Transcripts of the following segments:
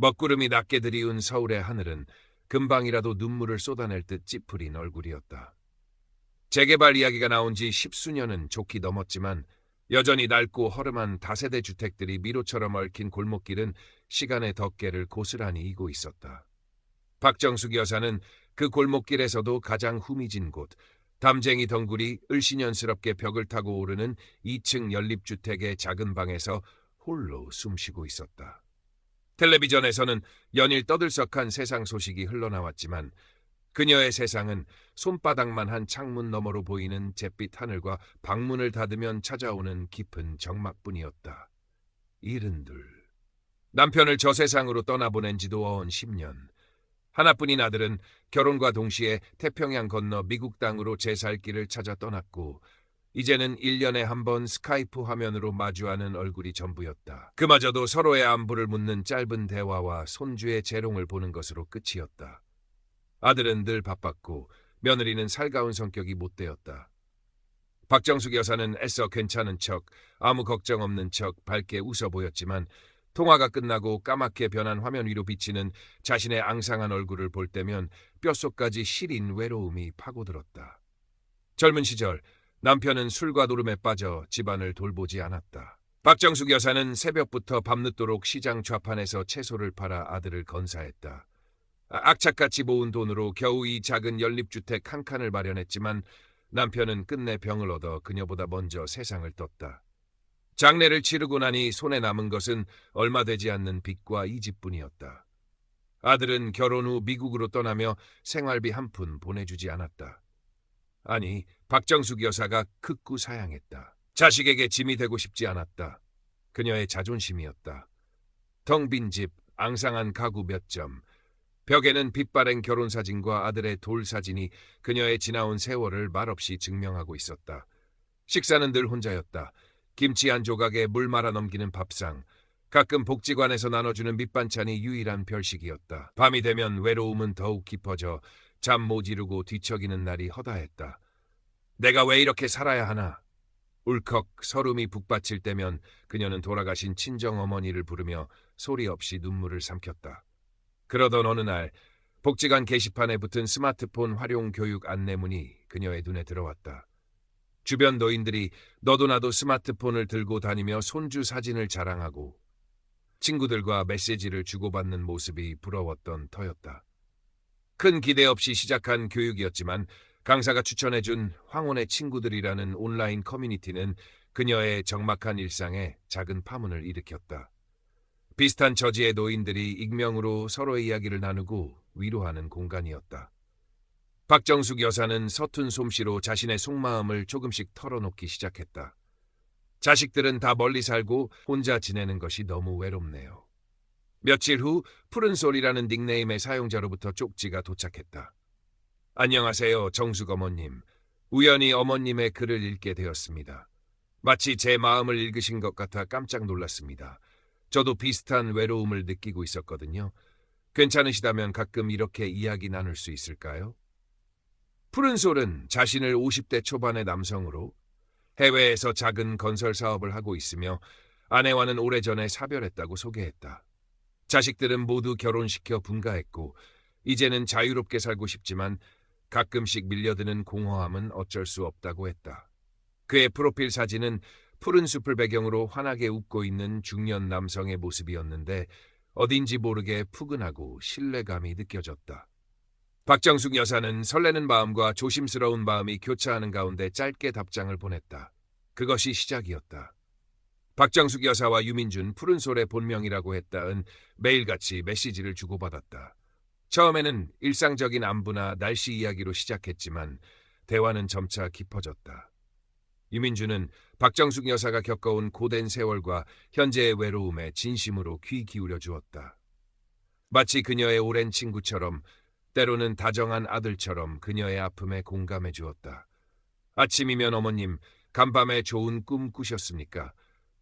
먹구름이 낮게 들이운 서울의 하늘은 금방이라도 눈물을 쏟아낼 듯 찌푸린 얼굴이었다. 재개발 이야기가 나온 지 십수년은 좋게 넘었지만 여전히 낡고 허름한 다세대 주택들이 미로처럼 얽힌 골목길은 시간의 덮개를 고스란히 이고 있었다. 박정숙 여사는 그 골목길에서도 가장 후미진 곳, 담쟁이 덩굴이 을씨년스럽게 벽을 타고 오르는 2층 연립주택의 작은 방에서 홀로 숨쉬고 있었다. 텔레비전에서는 연일 떠들썩한 세상 소식이 흘러나왔지만 그녀의 세상은 손바닥만 한 창문 너머로 보이는 잿빛 하늘과 방문을 닫으면 찾아오는 깊은 적막뿐이었다. 72. 남편을 저 세상으로 떠나보낸 지도 어언 10년. 하나뿐인 아들은 결혼과 동시에 태평양 건너 미국 땅으로 제 살 길을 찾아 떠났고 이제는 1년에 한 번 스카이프 화면으로 마주하는 얼굴이 전부였다. 그마저도 서로의 안부를 묻는 짧은 대화와 손주의 재롱을 보는 것으로 끝이었다. 아들은 늘 바빴고 며느리는 살가운 성격이 못되었다. 박정숙 여사는 애써 괜찮은 척, 아무 걱정 없는 척 밝게 웃어 보였지만 통화가 끝나고 까맣게 변한 화면 위로 비치는 자신의 앙상한 얼굴을 볼 때면 뼛속까지 시린 외로움이 파고들었다. 젊은 시절 남편은 술과 노름에 빠져 집안을 돌보지 않았다. 박정숙 여사는 새벽부터 밤늦도록 시장 좌판에서 채소를 팔아 아들을 건사했다. 악착같이 모은 돈으로 겨우 이 작은 연립주택 한 칸을 마련했지만 남편은 끝내 병을 얻어 그녀보다 먼저 세상을 떴다. 장례를 치르고 나니 손에 남은 것은 얼마 되지 않는 빚과 이 집뿐이었다. 아들은 결혼 후 미국으로 떠나며 생활비 한 푼 보내주지 않았다. 아니, 박정숙 여사가 극구 사양했다. 자식에게 짐이 되고 싶지 않았다. 그녀의 자존심이었다. 텅 빈 집, 앙상한 가구 몇 점, 벽에는 빛바랜 결혼사진과 아들의 돌사진이 그녀의 지나온 세월을 말없이 증명하고 있었다. 식사는 늘 혼자였다. 김치 한 조각에 물 말아 넘기는 밥상, 가끔 복지관에서 나눠주는 밑반찬이 유일한 별식이었다. 밤이 되면 외로움은 더욱 깊어져 잠 못 이루고 뒤척이는 날이 허다했다. 내가 왜 이렇게 살아야 하나? 울컥 서름이 북받칠 때면 그녀는 돌아가신 친정어머니를 부르며 소리 없이 눈물을 삼켰다. 그러던 어느 날 복지관 게시판에 붙은 스마트폰 활용 교육 안내문이 그녀의 눈에 들어왔다. 주변 노인들이 너도 나도 스마트폰을 들고 다니며 손주 사진을 자랑하고 친구들과 메시지를 주고받는 모습이 부러웠던 터였다. 큰 기대 없이 시작한 교육이었지만 강사가 추천해준 황혼의 친구들이라는 온라인 커뮤니티는 그녀의 적막한 일상에 작은 파문을 일으켰다. 비슷한 처지의 노인들이 익명으로 서로의 이야기를 나누고 위로하는 공간이었다. 박정숙 여사는 서툰 솜씨로 자신의 속마음을 조금씩 털어놓기 시작했다. 자식들은 다 멀리 살고 혼자 지내는 것이 너무 외롭네요. 며칠 후 푸른솔이라는 닉네임의 사용자로부터 쪽지가 도착했다. 안녕하세요, 정숙 어머님. 우연히 어머님의 글을 읽게 되었습니다. 마치 제 마음을 읽으신 것 같아 깜짝 놀랐습니다. 저도 비슷한 외로움을 느끼고 있었거든요. 괜찮으시다면 가끔 이렇게 이야기 나눌 수 있을까요? 푸른솔은 자신을 50대 초반의 남성으로 해외에서 작은 건설 사업을 하고 있으며 아내와는 오래전에 사별했다고 소개했다. 자식들은 모두 결혼시켜 분가했고 이제는 자유롭게 살고 싶지만 가끔씩 밀려드는 공허함은 어쩔 수 없다고 했다. 그의 프로필 사진은 푸른 숲을 배경으로 환하게 웃고 있는 중년 남성의 모습이었는데 어딘지 모르게 푸근하고 신뢰감이 느껴졌다. 박정숙 여사는 설레는 마음과 조심스러운 마음이 교차하는 가운데 짧게 답장을 보냈다. 그것이 시작이었다. 박정숙 여사와 유민준 푸른솔의 본명이라고 했다은 매일같이 메시지를 주고받았다. 처음에는 일상적인 안부나 날씨 이야기로 시작했지만 대화는 점차 깊어졌다. 유민준은 박정숙 여사가 겪어온 고된 세월과 현재의 외로움에 진심으로 귀 기울여 주었다. 마치 그녀의 오랜 친구처럼 때로는 다정한 아들처럼 그녀의 아픔에 공감해 주었다. 아침이면 어머님, 간밤에 좋은 꿈 꾸셨습니까?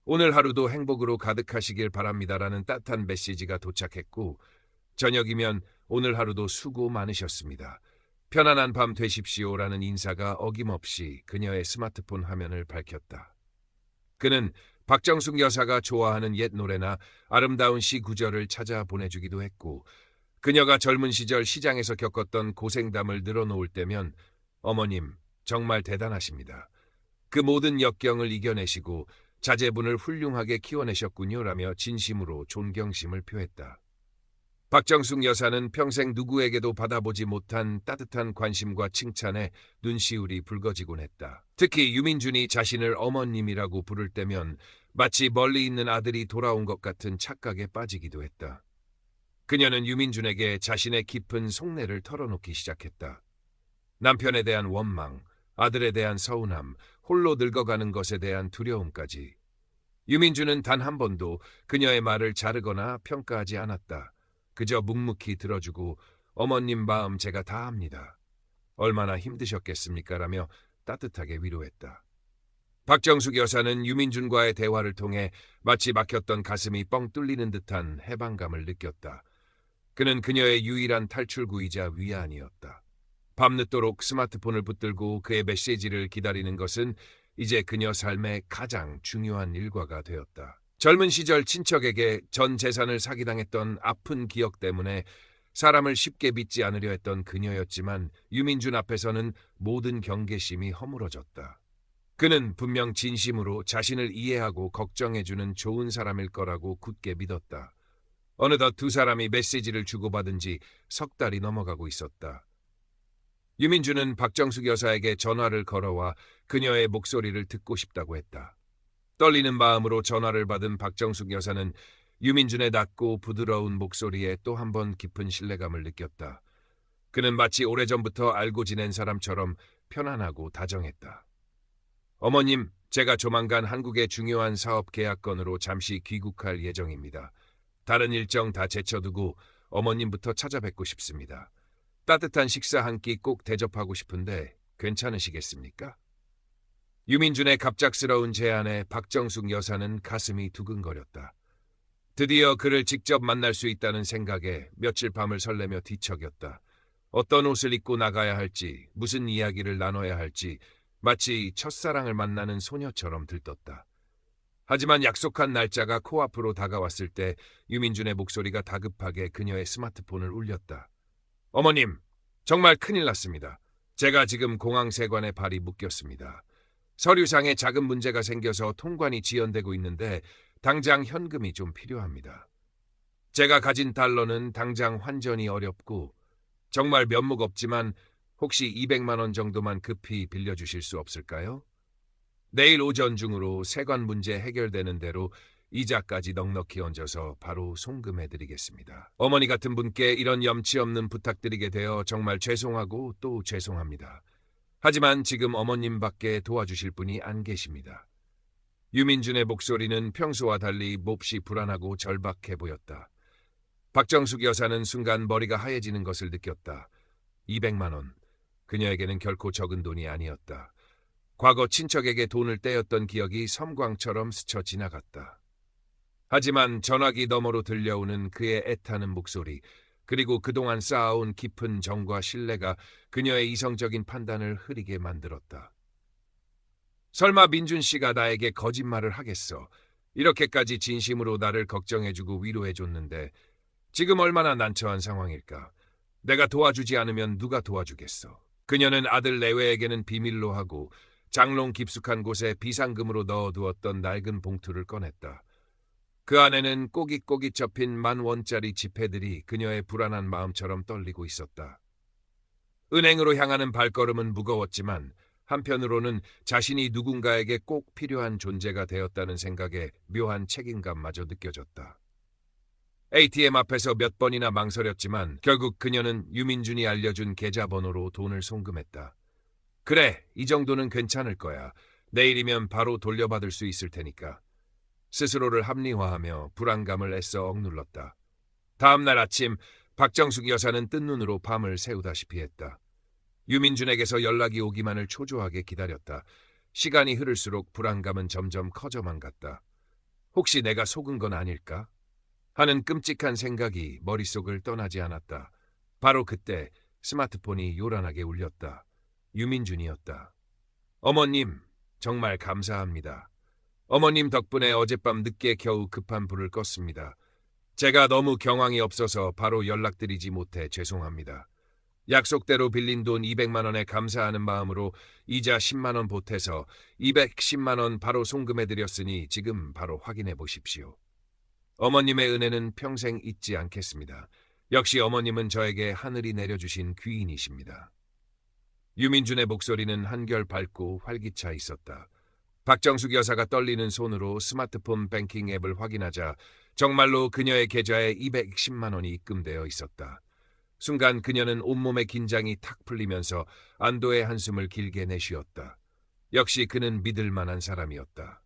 오늘 하루도 행복으로 가득하시길 바랍니다라는 따뜻한 메시지가 도착했고 저녁이면 오늘 하루도 수고 많으셨습니다. 편안한 밤 되십시오라는 인사가 어김없이 그녀의 스마트폰 화면을 밝혔다. 그는 박정숙 여사가 좋아하는 옛 노래나 아름다운 시 구절을 찾아 보내주기도 했고, 그녀가 젊은 시절 시장에서 겪었던 고생담을 늘어놓을 때면 어머님 정말 대단하십니다. 그 모든 역경을 이겨내시고 자제분을 훌륭하게 키워내셨군요라며 진심으로 존경심을 표했다. 박정숙 여사는 평생 누구에게도 받아보지 못한 따뜻한 관심과 칭찬에 눈시울이 붉어지곤 했다. 특히 유민준이 자신을 어머님이라고 부를 때면 마치 멀리 있는 아들이 돌아온 것 같은 착각에 빠지기도 했다. 그녀는 유민준에게 자신의 깊은 속내를 털어놓기 시작했다. 남편에 대한 원망, 아들에 대한 서운함, 홀로 늙어가는 것에 대한 두려움까지. 유민준은 단 한 번도 그녀의 말을 자르거나 평가하지 않았다. 그저 묵묵히 들어주고 어머님 마음 제가 다 압니다. 얼마나 힘드셨겠습니까? 라며 따뜻하게 위로했다. 박정숙 여사는 유민준과의 대화를 통해 마치 막혔던 가슴이 뻥 뚫리는 듯한 해방감을 느꼈다. 그는 그녀의 유일한 탈출구이자 위안이었다. 밤늦도록 스마트폰을 붙들고 그의 메시지를 기다리는 것은 이제 그녀 삶의 가장 중요한 일과가 되었다. 젊은 시절 친척에게 전 재산을 사기당했던 아픈 기억 때문에 사람을 쉽게 믿지 않으려 했던 그녀였지만 유민준 앞에서는 모든 경계심이 허물어졌다. 그는 분명 진심으로 자신을 이해하고 걱정해주는 좋은 사람일 거라고 굳게 믿었다. 어느덧 두 사람이 메시지를 주고받은 지 석 달이 넘어가고 있었다. 유민준은 박정숙 여사에게 전화를 걸어와 그녀의 목소리를 듣고 싶다고 했다. 떨리는 마음으로 전화를 받은 박정숙 여사는 유민준의 낮고 부드러운 목소리에 또 한 번 깊은 신뢰감을 느꼈다. 그는 마치 오래전부터 알고 지낸 사람처럼 편안하고 다정했다. 어머님, 제가 조만간 한국의 중요한 사업 계약 건으로 잠시 귀국할 예정입니다. 다른 일정 다 제쳐두고 어머님부터 찾아뵙고 싶습니다. 따뜻한 식사 한 끼 꼭 대접하고 싶은데 괜찮으시겠습니까? 유민준의 갑작스러운 제안에 박정숙 여사는 가슴이 두근거렸다. 드디어 그를 직접 만날 수 있다는 생각에 며칠 밤을 설레며 뒤척였다. 어떤 옷을 입고 나가야 할지, 무슨 이야기를 나눠야 할지 마치 첫사랑을 만나는 소녀처럼 들떴다. 하지만 약속한 날짜가 코앞으로 다가왔을 때 유민준의 목소리가 다급하게 그녀의 스마트폰을 울렸다. 어머님, 정말 큰일 났습니다. 제가 지금 공항세관에 발이 묶였습니다. 서류상에 작은 문제가 생겨서 통관이 지연되고 있는데 당장 현금이 좀 필요합니다. 제가 가진 달러는 당장 환전이 어렵고 정말 면목 없지만 혹시 200만 원 정도만 급히 빌려주실 수 없을까요? 내일 오전 중으로 세관 문제 해결되는 대로 이자까지 넉넉히 얹어서 바로 송금해드리겠습니다. 어머니 같은 분께 이런 염치 없는 부탁드리게 되어 정말 죄송하고 또 죄송합니다. 하지만 지금 어머님밖에 도와주실 분이 안 계십니다. 유민준의 목소리는 평소와 달리 몹시 불안하고 절박해 보였다. 박정숙 여사는 순간 머리가 하얘지는 것을 느꼈다. 200만 원. 그녀에게는 결코 적은 돈이 아니었다. 과거 친척에게 돈을 떼었던 기억이 섬광처럼 스쳐 지나갔다. 하지만 전화기 너머로 들려오는 그의 애타는 목소리, 그리고 그동안 쌓아온 깊은 정과 신뢰가 그녀의 이성적인 판단을 흐리게 만들었다. 설마 민준 씨가 나에게 거짓말을 하겠어. 이렇게까지 진심으로 나를 걱정해주고 위로해줬는데 지금 얼마나 난처한 상황일까. 내가 도와주지 않으면 누가 도와주겠어. 그녀는 아들 내외에게는 비밀로 하고 장롱 깊숙한 곳에 비상금으로 넣어두었던 낡은 봉투를 꺼냈다. 그 안에는 꼬깃꼬깃 접힌 10,000원짜리 지폐들이 그녀의 불안한 마음처럼 떨리고 있었다. 은행으로 향하는 발걸음은 무거웠지만 한편으로는 자신이 누군가에게 꼭 필요한 존재가 되었다는 생각에 묘한 책임감마저 느껴졌다. ATM 앞에서 몇 번이나 망설였지만 결국 그녀는 유민준이 알려준 계좌번호로 돈을 송금했다. 그래, 이 정도는 괜찮을 거야. 내일이면 바로 돌려받을 수 있을 테니까. 스스로를 합리화하며 불안감을 애써 억눌렀다. 다음 날 아침 박정숙 여사는 뜬 눈으로 밤을 새우다시피 했다. 유민준에게서 연락이 오기만을 초조하게 기다렸다. 시간이 흐를수록 불안감은 점점 커져만 갔다. 혹시 내가 속은 건 아닐까? 하는 끔찍한 생각이 머릿속을 떠나지 않았다. 바로 그때 스마트폰이 요란하게 울렸다. 유민준이었다. 어머님, 정말 감사합니다. 어머님 덕분에 어젯밤 늦게 겨우 급한 불을 껐습니다. 제가 너무 경황이 없어서 바로 연락드리지 못해 죄송합니다. 약속대로 빌린 돈 200만 원에 감사하는 마음으로 이자 10만 원 보태서 210만 원 바로 송금해드렸으니 지금 바로 확인해 보십시오. 어머님의 은혜는 평생 잊지 않겠습니다. 역시 어머님은 저에게 하늘이 내려주신 귀인이십니다. 유민준의 목소리는 한결 밝고 활기차 있었다. 박정숙 여사가 떨리는 손으로 스마트폰 뱅킹 앱을 확인하자 정말로 그녀의 계좌에 210만 원이 입금되어 있었다. 순간 그녀는 온몸의 긴장이 탁 풀리면서 안도의 한숨을 길게 내쉬었다. 역시 그는 믿을 만한 사람이었다.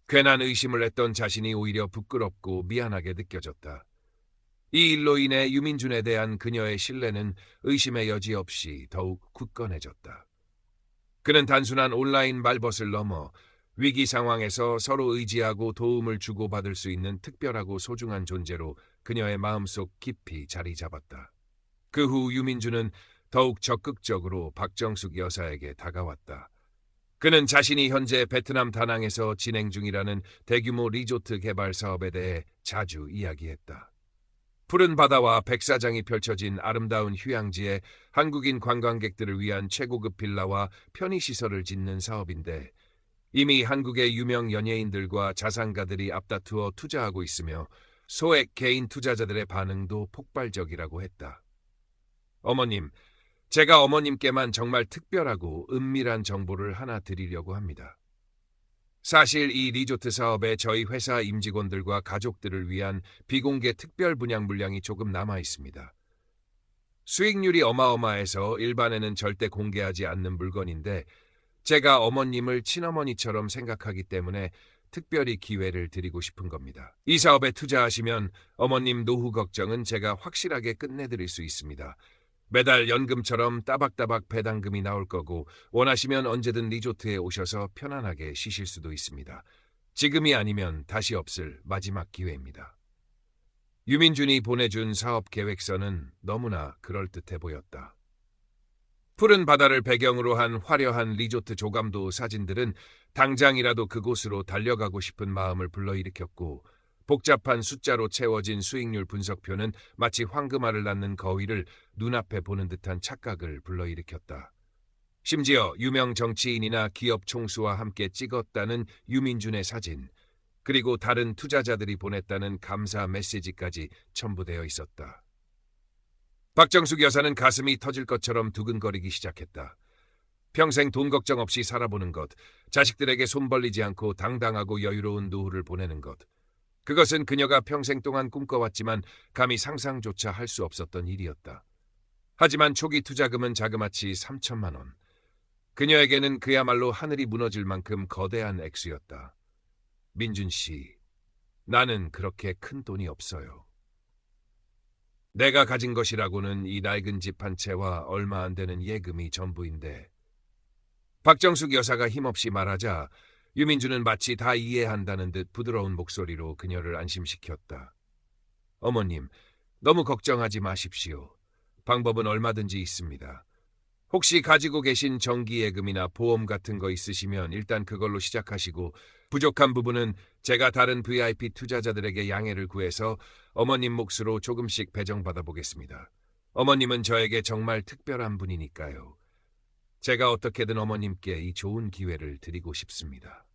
괜한 의심을 했던 자신이 오히려 부끄럽고 미안하게 느껴졌다. 이 일로 인해 유민준에 대한 그녀의 신뢰는 의심의 여지 없이 더욱 굳건해졌다. 그는 단순한 온라인 말벗을 넘어 위기 상황에서 서로 의지하고 도움을 주고받을 수 있는 특별하고 소중한 존재로 그녀의 마음속 깊이 자리 잡았다. 그 후 유민준은 더욱 적극적으로 박정숙 여사에게 다가왔다. 그는 자신이 현재 베트남 다낭에서 진행 중이라는 대규모 리조트 개발 사업에 대해 자주 이야기했다. 푸른 바다와 백사장이 펼쳐진 아름다운 휴양지에 한국인 관광객들을 위한 최고급 빌라와 편의시설을 짓는 사업인데 이미 한국의 유명 연예인들과 자산가들이 앞다투어 투자하고 있으며 소액 개인 투자자들의 반응도 폭발적이라고 했다. 어머님, 제가 어머님께만 정말 특별하고 은밀한 정보를 하나 드리려고 합니다. 사실 이 리조트 사업에 저희 회사 임직원들과 가족들을 위한 비공개 특별 분양 물량이 조금 남아 있습니다. 수익률이 어마어마해서 일반에는 절대 공개하지 않는 물건인데 제가 어머님을 친어머니처럼 생각하기 때문에 특별히 기회를 드리고 싶은 겁니다. 이 사업에 투자하시면 어머님 노후 걱정은 제가 확실하게 끝내드릴 수 있습니다. 매달 연금처럼 따박따박 배당금이 나올 거고 원하시면 언제든 리조트에 오셔서 편안하게 쉬실 수도 있습니다. 지금이 아니면 다시 없을 마지막 기회입니다. 유민준이 보내준 사업 계획서는 너무나 그럴듯해 보였다. 푸른 바다를 배경으로 한 화려한 리조트 조감도 사진들은 당장이라도 그곳으로 달려가고 싶은 마음을 불러일으켰고 복잡한 숫자로 채워진 수익률 분석표는 마치 황금알을 낳는 거위를 눈앞에 보는 듯한 착각을 불러일으켰다. 심지어 유명 정치인이나 기업 총수와 함께 찍었다는 유민준의 사진, 그리고 다른 투자자들이 보냈다는 감사 메시지까지 첨부되어 있었다. 박정숙 여사는 가슴이 터질 것처럼 두근거리기 시작했다. 평생 돈 걱정 없이 살아보는 것, 자식들에게 손 벌리지 않고 당당하고 여유로운 노후를 보내는 것. 그것은 그녀가 평생 동안 꿈꿔왔지만 감히 상상조차 할 수 없었던 일이었다. 하지만 초기 투자금은 자그마치 3천만 원. 그녀에게는 그야말로 하늘이 무너질 만큼 거대한 액수였다. 민준 씨, 나는 그렇게 큰 돈이 없어요. 내가 가진 것이라고는 이 낡은 집 한 채와 얼마 안 되는 예금이 전부인데. 박정숙 여사가 힘없이 말하자 유민준은 마치 다 이해한다는 듯 부드러운 목소리로 그녀를 안심시켰다. 어머님, 너무 걱정하지 마십시오. 방법은 얼마든지 있습니다. 혹시 가지고 계신 정기예금이나 보험 같은 거 있으시면 일단 그걸로 시작하시고 부족한 부분은 제가 다른 VIP 투자자들에게 양해를 구해서 어머님 몫으로 조금씩 배정받아 보겠습니다. 어머님은 저에게 정말 특별한 분이니까요. 제가 어떻게든 어머님께 이 좋은 기회를 드리고 싶습니다.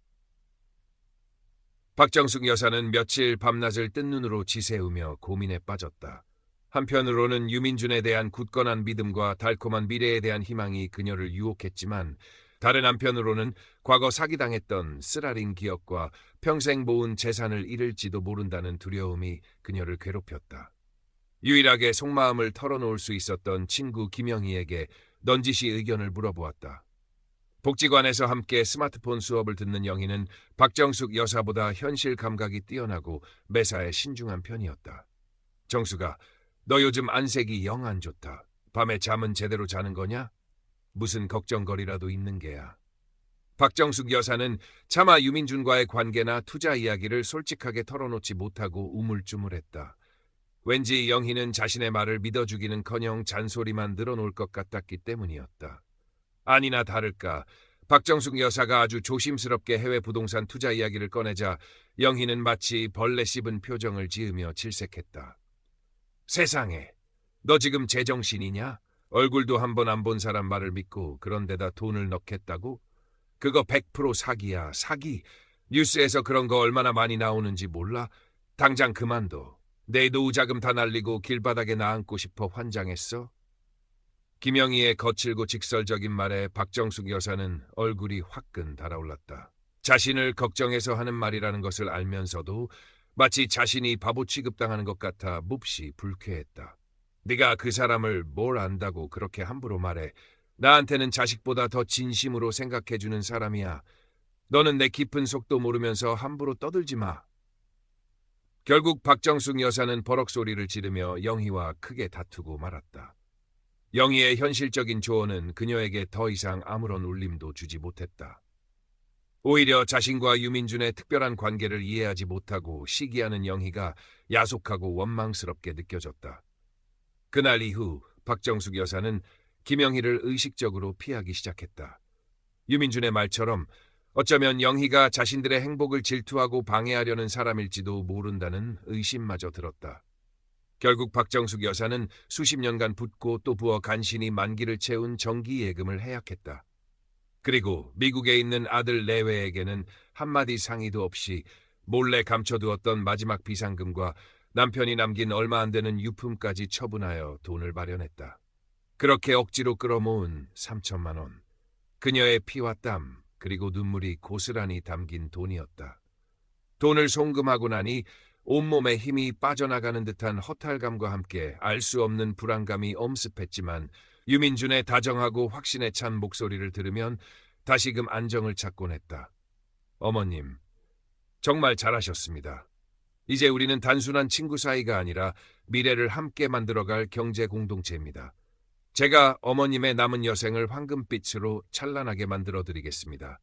박정숙 여사는 며칠 밤낮을 뜬 눈으로 지새우며 고민에 빠졌다. 한편으로는 유민준에 대한 굳건한 믿음과 달콤한 미래에 대한 희망이 그녀를 유혹했지만 다른 한편으로는 과거 사기당했던 쓰라린 기억과 평생 모은 재산을 잃을지도 모른다는 두려움이 그녀를 괴롭혔다. 유일하게 속마음을 털어놓을 수 있었던 친구 김영희에게 넌지시 의견을 물어보았다. 복지관에서 함께 스마트폰 수업을 듣는 영희는 박정숙 여사보다 현실 감각이 뛰어나고 매사에 신중한 편이었다. 정수가, 너 요즘 안색이 영 안 좋다. 밤에 잠은 제대로 자는 거냐? 무슨 걱정거리라도 있는 게야. 박정숙 여사는 차마 유민준과의 관계나 투자 이야기를 솔직하게 털어놓지 못하고 우물쭈물했다. 왠지 영희는 자신의 말을 믿어주기는커녕 잔소리만 늘어놓을 것 같았기 때문이었다. 아니나 다를까 박정숙 여사가 아주 조심스럽게 해외 부동산 투자 이야기를 꺼내자 영희는 마치 벌레 씹은 표정을 지으며 질색했다. 세상에, 너 지금 제정신이냐? 얼굴도 한 번 안 본 사람 말을 믿고 그런데다 돈을 넣겠다고? 그거 100% 사기야, 사기. 뉴스에서 그런 거 얼마나 많이 나오는지 몰라? 당장 그만둬. 내 노후자금 다 날리고 길바닥에 나앉고 싶어 환장했어? 김영희의 거칠고 직설적인 말에 박정숙 여사는 얼굴이 화끈 달아올랐다. 자신을 걱정해서 하는 말이라는 것을 알면서도 마치 자신이 바보 취급당하는 것 같아 몹시 불쾌했다. 네가 그 사람을 뭘 안다고 그렇게 함부로 말해. 나한테는 자식보다 더 진심으로 생각해주는 사람이야. 너는 내 깊은 속도 모르면서 함부로 떠들지 마. 결국 박정숙 여사는 버럭 소리를 지르며 영희와 크게 다투고 말았다. 영희의 현실적인 조언은 그녀에게 더 이상 아무런 울림도 주지 못했다. 오히려 자신과 유민준의 특별한 관계를 이해하지 못하고 시기하는 영희가 야속하고 원망스럽게 느껴졌다. 그날 이후 박정숙 여사는 김영희를 의식적으로 피하기 시작했다. 유민준의 말처럼 어쩌면 영희가 자신들의 행복을 질투하고 방해하려는 사람일지도 모른다는 의심마저 들었다. 결국 박정숙 여사는 수십 년간 붓고 또 부어 간신히 만기를 채운 정기예금을 해약했다. 그리고 미국에 있는 아들 내외에게는 한마디 상의도 없이 몰래 감춰두었던 마지막 비상금과 남편이 남긴 얼마 안 되는 유품까지 처분하여 돈을 마련했다. 그렇게 억지로 끌어모은 3천만 원. 그녀의 피와 땀 그리고 눈물이 고스란히 담긴 돈이었다. 돈을 송금하고 나니 온몸에 힘이 빠져나가는 듯한 허탈감과 함께 알 수 없는 불안감이 엄습했지만 유민준의 다정하고 확신에 찬 목소리를 들으면 다시금 안정을 찾곤 했다. 어머님, 정말 잘하셨습니다. 이제 우리는 단순한 친구 사이가 아니라 미래를 함께 만들어갈 경제 공동체입니다. 제가 어머님의 남은 여생을 황금빛으로 찬란하게 만들어드리겠습니다.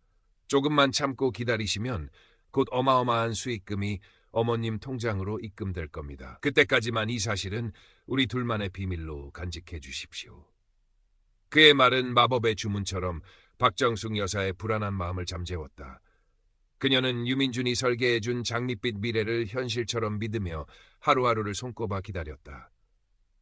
조금만 참고 기다리시면 곧 어마어마한 수익금이 어머님 통장으로 입금될 겁니다. 그때까지만 이 사실은 우리 둘만의 비밀로 간직해 주십시오. 그의 말은 마법의 주문처럼 박정숙 여사의 불안한 마음을 잠재웠다. 그녀는 유민준이 설계해준 장밋빛 미래를 현실처럼 믿으며 하루하루를 손꼽아 기다렸다.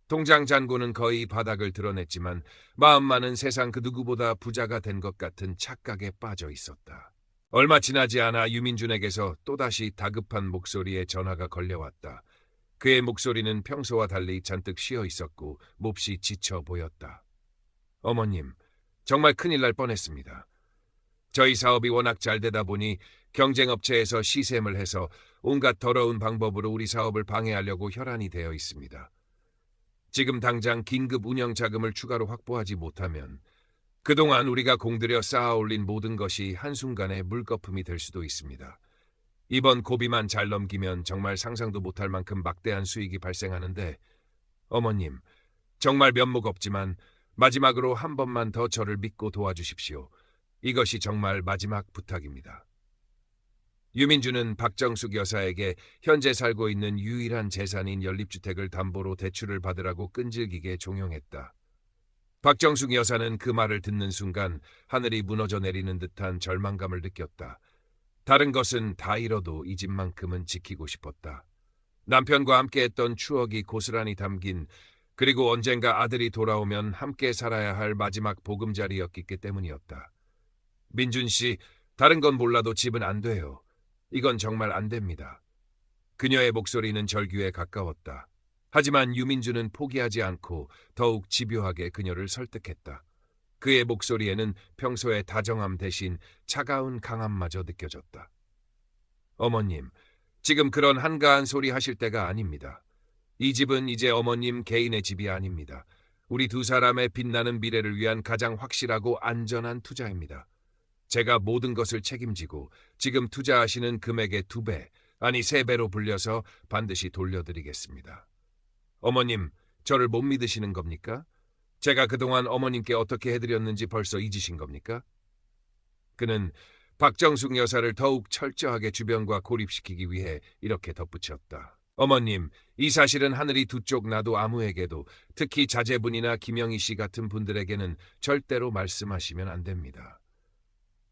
통장 잔고는 거의 바닥을 드러냈지만 마음만은 세상 그 누구보다 부자가 된 것 같은 착각에 빠져 있었다. 얼마 지나지 않아 유민준에게서 또다시 다급한 목소리에 전화가 걸려왔다. 그의 목소리는 평소와 달리 잔뜩 쉬어 있었고 몹시 지쳐 보였다. 어머님, 정말 큰일 날 뻔했습니다. 저희 사업이 워낙 잘 되다 보니 경쟁업체에서 시샘을 해서 온갖 더러운 방법으로 우리 사업을 방해하려고 혈안이 되어 있습니다. 지금 당장 긴급 운영 자금을 추가로 확보하지 못하면 그동안 우리가 공들여 쌓아올린 모든 것이 한순간에 물거품이 될 수도 있습니다. 이번 고비만 잘 넘기면 정말 상상도 못할 만큼 막대한 수익이 발생하는데 어머님, 정말 면목 없지만 마지막으로 한 번만 더 저를 믿고 도와주십시오. 이것이 정말 마지막 부탁입니다. 유민준은 박정숙 여사에게 현재 살고 있는 유일한 재산인 연립주택을 담보로 대출을 받으라고 끈질기게 종용했다. 박정숙 여사는 그 말을 듣는 순간 하늘이 무너져 내리는 듯한 절망감을 느꼈다. 다른 것은 다 잃어도 이 집만큼은 지키고 싶었다. 남편과 함께했던 추억이 고스란히 담긴 그리고 언젠가 아들이 돌아오면 함께 살아야 할 마지막 보금자리였기 때문이었다. 민준 씨, 다른 건 몰라도 집은 안 돼요. 이건 정말 안 됩니다. 그녀의 목소리는 절규에 가까웠다. 하지만 유민준은 포기하지 않고 더욱 집요하게 그녀를 설득했다. 그의 목소리에는 평소의 다정함 대신 차가운 강함마저 느껴졌다. 어머님, 지금 그런 한가한 소리 하실 때가 아닙니다. 이 집은 이제 어머님 개인의 집이 아닙니다. 우리 두 사람의 빛나는 미래를 위한 가장 확실하고 안전한 투자입니다. 제가 모든 것을 책임지고 지금 투자하시는 금액의 2배, 아니 3배로 불려서 반드시 돌려드리겠습니다. 어머님, 저를 못 믿으시는 겁니까? 제가 그동안 어머님께 어떻게 해드렸는지 벌써 잊으신 겁니까? 그는 박정숙 여사를 더욱 철저하게 주변과 고립시키기 위해 이렇게 덧붙였다. 어머님, 이 사실은 하늘이 두 쪽 나도 아무에게도, 특히 자제분이나 김영희 씨 같은 분들에게는 절대로 말씀하시면 안 됩니다.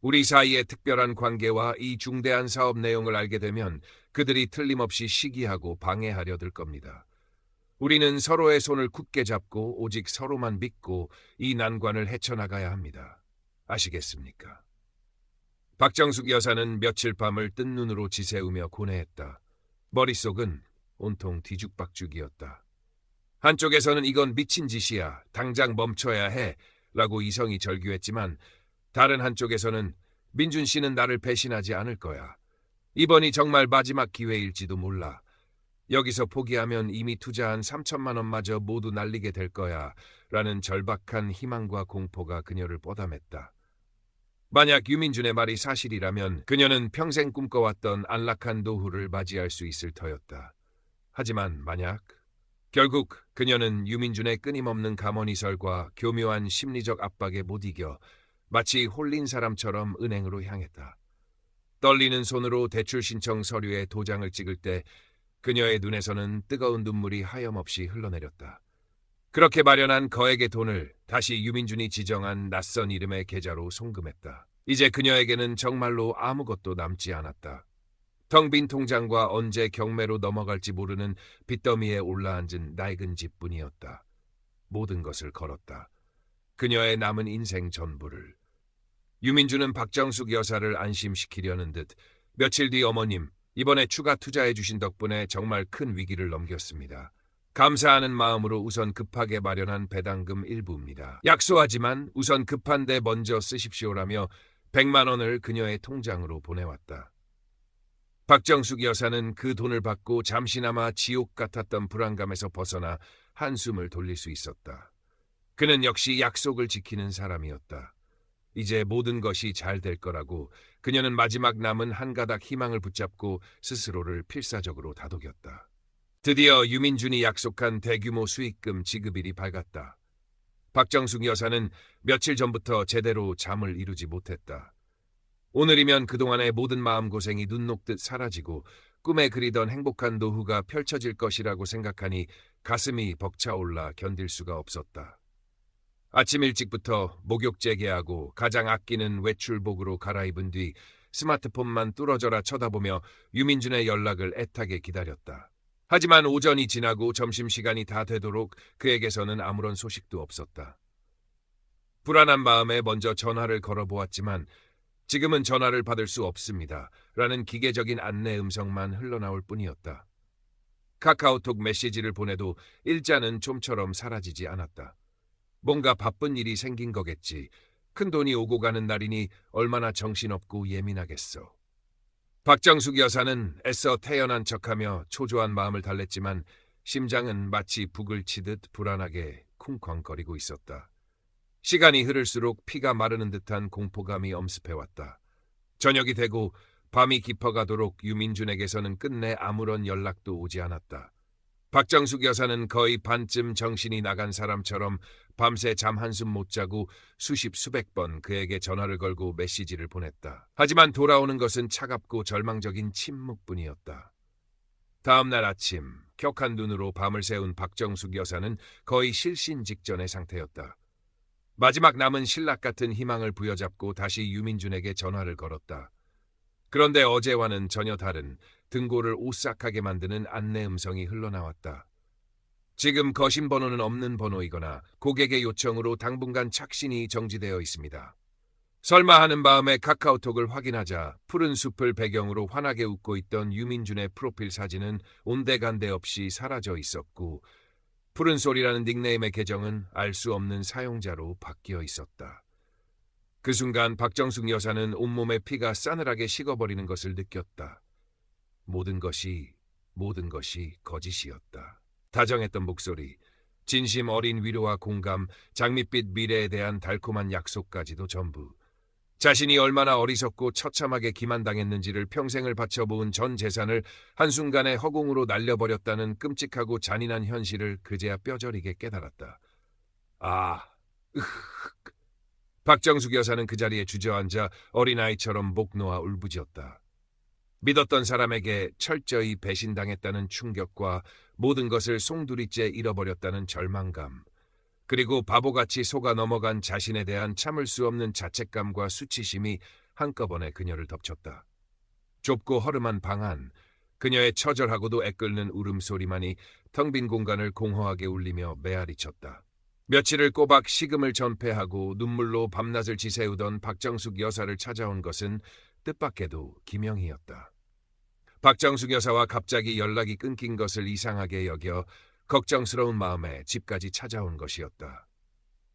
우리 사이의 특별한 관계와 이 중대한 사업 내용을 알게 되면 그들이 틀림없이 시기하고 방해하려 들 겁니다. 우리는 서로의 손을 굳게 잡고 오직 서로만 믿고 이 난관을 헤쳐나가야 합니다. 아시겠습니까? 박정숙 여사는 며칠 밤을 뜬 눈으로 지새우며 고뇌했다. 머릿속은 온통 뒤죽박죽이었다. 한쪽에서는 이건 미친 짓이야. 당장 멈춰야 해. 라고 이성이 절규했지만 다른 한쪽에서는 민준 씨는 나를 배신하지 않을 거야. 이번이 정말 마지막 기회일지도 몰라. 여기서 포기하면 이미 투자한 3천만 원마저 모두 날리게 될 거야. 라는 절박한 희망과 공포가 그녀를 뻗어맸다. 만약 유민준의 말이 사실이라면 그녀는 평생 꿈꿔왔던 안락한 노후를 맞이할 수 있을 터였다. 하지만 만약 결국 그녀는 유민준의 끊임없는 감언이설과 교묘한 심리적 압박에 못 이겨 마치 홀린 사람처럼 은행으로 향했다. 떨리는 손으로 대출 신청 서류에 도장을 찍을 때 그녀의 눈에서는 뜨거운 눈물이 하염없이 흘러내렸다. 그렇게 마련한 거액의 돈을 다시 유민준이 지정한 낯선 이름의 계좌로 송금했다. 이제 그녀에게는 정말로 아무것도 남지 않았다. 텅 빈 통장과 언제 경매로 넘어갈지 모르는 빚더미에 올라앉은 낡은 집뿐이었다. 모든 것을 걸었다. 그녀의 남은 인생 전부를. 유민준은 박정숙 여사를 안심시키려는 듯 며칠 뒤 어머님, 이번에 추가 투자해 주신 덕분에 정말 큰 위기를 넘겼습니다. 감사하는 마음으로 우선 급하게 마련한 배당금 일부입니다. 약소하지만 우선 급한데 먼저 쓰십시오라며 100만 원을 그녀의 통장으로 보내왔다. 박정숙 여사는 그 돈을 받고 잠시나마 지옥 같았던 불안감에서 벗어나 한숨을 돌릴 수 있었다. 그는 역시 약속을 지키는 사람이었다. 이제 모든 것이 잘 될 거라고 그녀는 마지막 남은 한 가닥 희망을 붙잡고 스스로를 필사적으로 다독였다. 드디어 유민준이 약속한 대규모 수익금 지급일이 밝았다. 박정숙 여사는 며칠 전부터 제대로 잠을 이루지 못했다. 오늘이면 그동안의 모든 마음고생이 눈 녹듯 사라지고 꿈에 그리던 행복한 노후가 펼쳐질 것이라고 생각하니 가슴이 벅차올라 견딜 수가 없었다. 아침 일찍부터 목욕 재개하고 가장 아끼는 외출복으로 갈아입은 뒤 스마트폰만 뚫어져라 쳐다보며 유민준의 연락을 애타게 기다렸다. 하지만 오전이 지나고 점심시간이 다 되도록 그에게서는 아무런 소식도 없었다. 불안한 마음에 먼저 전화를 걸어보았지만 지금은 전화를 받을 수 없습니다. 라는 기계적인 안내 음성만 흘러나올 뿐이었다. 카카오톡 메시지를 보내도 일자는 좀처럼 사라지지 않았다. 뭔가 바쁜 일이 생긴 거겠지. 큰돈이 오고 가는 날이니 얼마나 정신없고 예민하겠어. 박정숙 여사는 애써 태연한 척하며 초조한 마음을 달랬지만 심장은 마치 북을 치듯 불안하게 쿵쾅거리고 있었다. 시간이 흐를수록 피가 마르는 듯한 공포감이 엄습해왔다. 저녁이 되고 밤이 깊어가도록 유민준에게서는 끝내 아무런 연락도 오지 않았다. 박정숙 여사는 거의 반쯤 정신이 나간 사람처럼 밤새 잠 한숨 못 자고 수백 번 그에게 전화를 걸고 메시지를 보냈다. 하지만 돌아오는 것은 차갑고 절망적인 침묵뿐이었다. 다음 날 아침, 격한 눈으로 밤을 새운 박정숙 여사는 거의 실신 직전의 상태였다. 마지막 남은 신락 같은 희망을 부여잡고 다시 유민준에게 전화를 걸었다. 그런데 어제와는 전혀 다른 등골을 오싹하게 만드는 안내 음성이 흘러나왔다. 지금 거신 번호는 없는 번호이거나 고객의 요청으로 당분간 착신이 정지되어 있습니다. 설마 하는 마음에 카카오톡을 확인하자 푸른 숲을 배경으로 환하게 웃고 있던 유민준의 프로필 사진은 온데간데 없이 사라져 있었고 푸른 소리라는 닉네임의 계정은 알 수 없는 사용자로 바뀌어 있었다. 그 순간 박정숙 여사는 온몸에 피가 싸늘하게 식어버리는 것을 느꼈다. 모든 것이 거짓이었다. 다정했던 목소리, 진심 어린 위로와 공감, 장밋빛 미래에 대한 달콤한 약속까지도 전부. 자신이 얼마나 어리석고 처참하게 기만당했는지를 평생을 바쳐 모은 전 재산을 한순간에 허공으로 날려버렸다는 끔찍하고 잔인한 현실을 그제야 뼈저리게 깨달았다. 박정숙 여사는 그 자리에 주저앉아 어린아이처럼 목 놓아 울부짖었다. 믿었던 사람에게 철저히 배신당했다는 충격과 모든 것을 송두리째 잃어버렸다는 절망감, 그리고 바보같이 속아 넘어간 자신에 대한 참을 수 없는 자책감과 수치심이 한꺼번에 그녀를 덮쳤다. 좁고 허름한 방 안, 그녀의 처절하고도 애끓는 울음소리만이 텅 빈 공간을 공허하게 울리며 메아리쳤다. 며칠을 꼬박 식음을 전폐하고 눈물로 밤낮을 지새우던 박정숙 여사를 찾아온 것은 뜻밖에도 김영희였다. 박정숙 여사와 갑자기 연락이 끊긴 것을 이상하게 여겨 걱정스러운 마음에 집까지 찾아온 것이었다.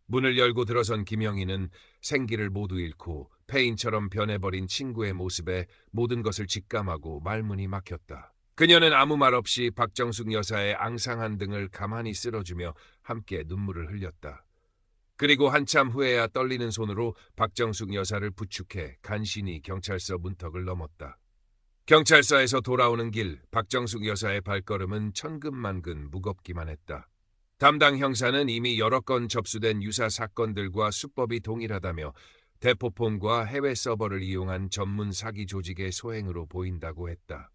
문을 열고 들어선 김영희는 생기를 모두 잃고 폐인처럼 변해버린 친구의 모습에 모든 것을 직감하고 말문이 막혔다. 그녀는 아무 말 없이 박정숙 여사의 앙상한 등을 가만히 쓸어주며 함께 눈물을 흘렸다. 그리고 한참 후에야 떨리는 손으로 박정숙 여사를 부축해 간신히 경찰서 문턱을 넘었다. 경찰서에서 돌아오는 길, 박정숙 여사의 발걸음은 천근만근 무겁기만 했다. 담당 형사는 이미 여러 건 접수된 유사 사건들과 수법이 동일하다며 대포폰과 해외 서버를 이용한 전문 사기 조직의 소행으로 보인다고 했다.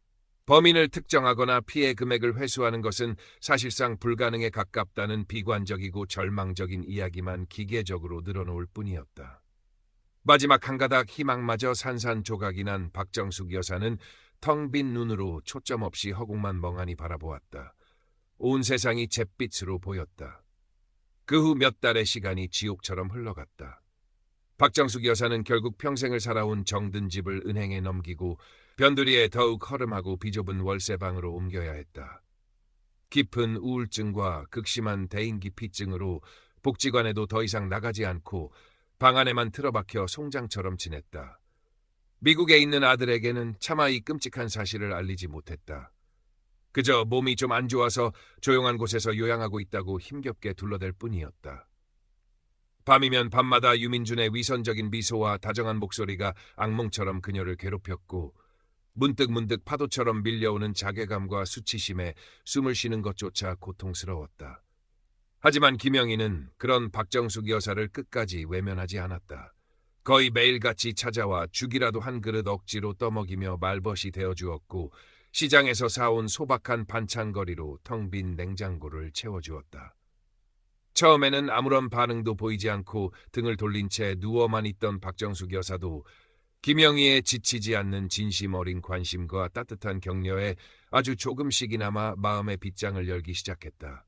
범인을 특정하거나 피해 금액을 회수하는 것은 사실상 불가능에 가깝다는 비관적이고 절망적인 이야기만 기계적으로 늘어놓을 뿐이었다. 마지막 한 가닥 희망마저 산산조각이 난 박정숙 여사는 텅 빈 눈으로 초점 없이 허공만 멍하니 바라보았다. 온 세상이 잿빛으로 보였다. 그 후 몇 달의 시간이 지옥처럼 흘러갔다. 박정숙 여사는 결국 평생을 살아온 정든 집을 은행에 넘기고 변두리에 더욱 허름하고 비좁은 월세방으로 옮겨야 했다. 깊은 우울증과 극심한 대인기피증으로 복지관에도 더 이상 나가지 않고 방 안에만 틀어박혀 송장처럼 지냈다. 미국에 있는 아들에게는 차마 이 끔찍한 사실을 알리지 못했다. 그저 몸이 좀 안 좋아서 조용한 곳에서 요양하고 있다고 힘겹게 둘러댈 뿐이었다. 밤이면 밤마다 유민준의 위선적인 미소와 다정한 목소리가 악몽처럼 그녀를 괴롭혔고 문득문득 파도처럼 밀려오는 자괴감과 수치심에 숨을 쉬는 것조차 고통스러웠다. 하지만 김영희는 그런 박정숙 여사를 끝까지 외면하지 않았다. 거의 매일같이 찾아와 죽이라도 한 그릇 억지로 떠먹이며 말벗이 되어주었고 시장에서 사온 소박한 반찬거리로 텅 빈 냉장고를 채워주었다. 처음에는 아무런 반응도 보이지 않고 등을 돌린 채 누워만 있던 박정숙 여사도 김영희의 지치지 않는 진심 어린 관심과 따뜻한 격려에 아주 조금씩이나마 마음의 빗장을 열기 시작했다.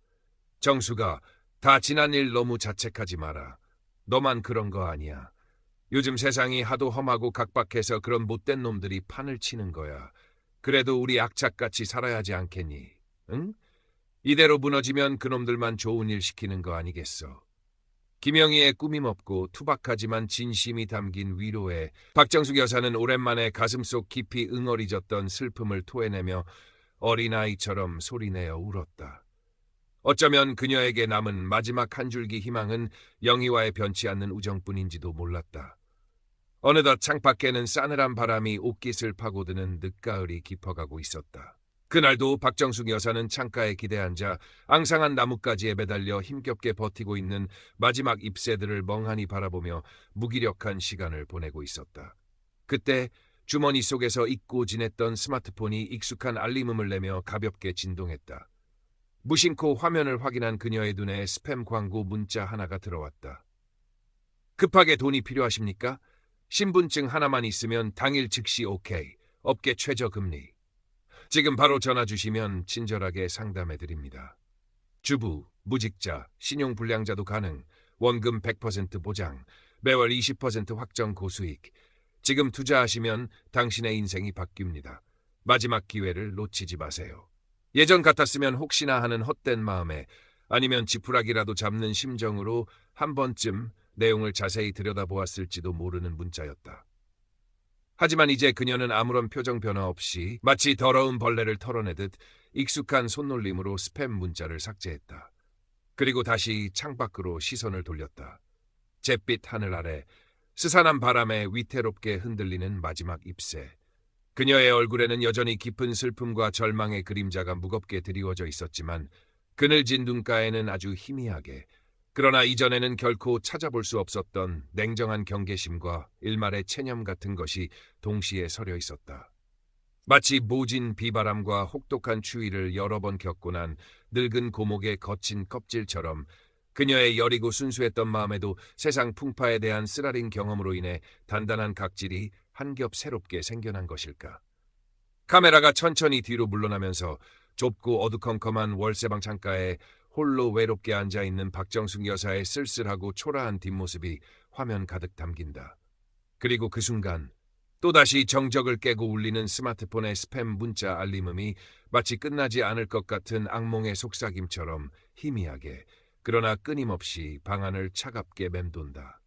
정수가, 다 지난 일 너무 자책하지 마라. 너만 그런 거 아니야. 요즘 세상이 하도 험하고 각박해서 그런 못된 놈들이 판을 치는 거야. 그래도 우리 악착같이 살아야 하지 않겠니? 응? 이대로 무너지면 그놈들만 좋은 일 시키는 거 아니겠어. 김영희의 꾸밈 없고 투박하지만 진심이 담긴 위로에 박정숙 여사는 오랜만에 가슴속 깊이 응어리졌던 슬픔을 토해내며 어린아이처럼 소리내어 울었다. 어쩌면 그녀에게 남은 마지막 한 줄기 희망은 영희와의 변치 않는 우정뿐인지도 몰랐다. 어느덧 창밖에는 싸늘한 바람이 옷깃을 파고드는 늦가을이 깊어가고 있었다. 그날도 박정숙 여사는 창가에 기대앉아 앙상한 나뭇가지에 매달려 힘겹게 버티고 있는 마지막 잎새들을 멍하니 바라보며 무기력한 시간을 보내고 있었다. 그때 주머니 속에서 잊고 지냈던 스마트폰이 익숙한 알림음을 내며 가볍게 진동했다. 무심코 화면을 확인한 그녀의 눈에 스팸 광고 문자 하나가 들어왔다. 급하게 돈이 필요하십니까? 신분증 하나만 있으면 당일 즉시 오케이. 업계 최저금리. 지금 바로 전화 주시면 친절하게 상담해드립니다. 주부, 무직자, 신용불량자도 가능. 원금 100% 보장. 매월 20% 확정 고수익. 지금 투자하시면 당신의 인생이 바뀝니다. 마지막 기회를 놓치지 마세요. 예전 같았으면 혹시나 하는 헛된 마음에 아니면 지푸라기라도 잡는 심정으로 한 번쯤 내용을 자세히 들여다보았을지도 모르는 문자였다. 하지만 이제 그녀는 아무런 표정 변화 없이 마치 더러운 벌레를 털어내듯 익숙한 손놀림으로 스팸 문자를 삭제했다. 그리고 다시 창밖으로 시선을 돌렸다. 잿빛 하늘 아래 스산한 바람에 위태롭게 흔들리는 마지막 잎새. 그녀의 얼굴에는 여전히 깊은 슬픔과 절망의 그림자가 무겁게 드리워져 있었지만 그늘진 눈가에는 아주 희미하게, 그러나 이전에는 결코 찾아볼 수 없었던 냉정한 경계심과 일말의 체념 같은 것이 동시에 서려 있었다. 마치 모진 비바람과 혹독한 추위를 여러 번 겪고 난 늙은 고목의 거친 껍질처럼 그녀의 여리고 순수했던 마음에도 세상 풍파에 대한 쓰라린 경험으로 인해 단단한 각질이 한 겹 새롭게 생겨난 것일까? 카메라가 천천히 뒤로 물러나면서 좁고 어두컴컴한 월세방 창가에 홀로 외롭게 앉아있는 박정숙 여사의 쓸쓸하고 초라한 뒷모습이 화면 가득 담긴다. 그리고 그 순간 또다시 정적을 깨고 울리는 스마트폰의 스팸 문자 알림음이 마치 끝나지 않을 것 같은 악몽의 속삭임처럼 희미하게 그러나 끊임없이 방안을 차갑게 맴돈다.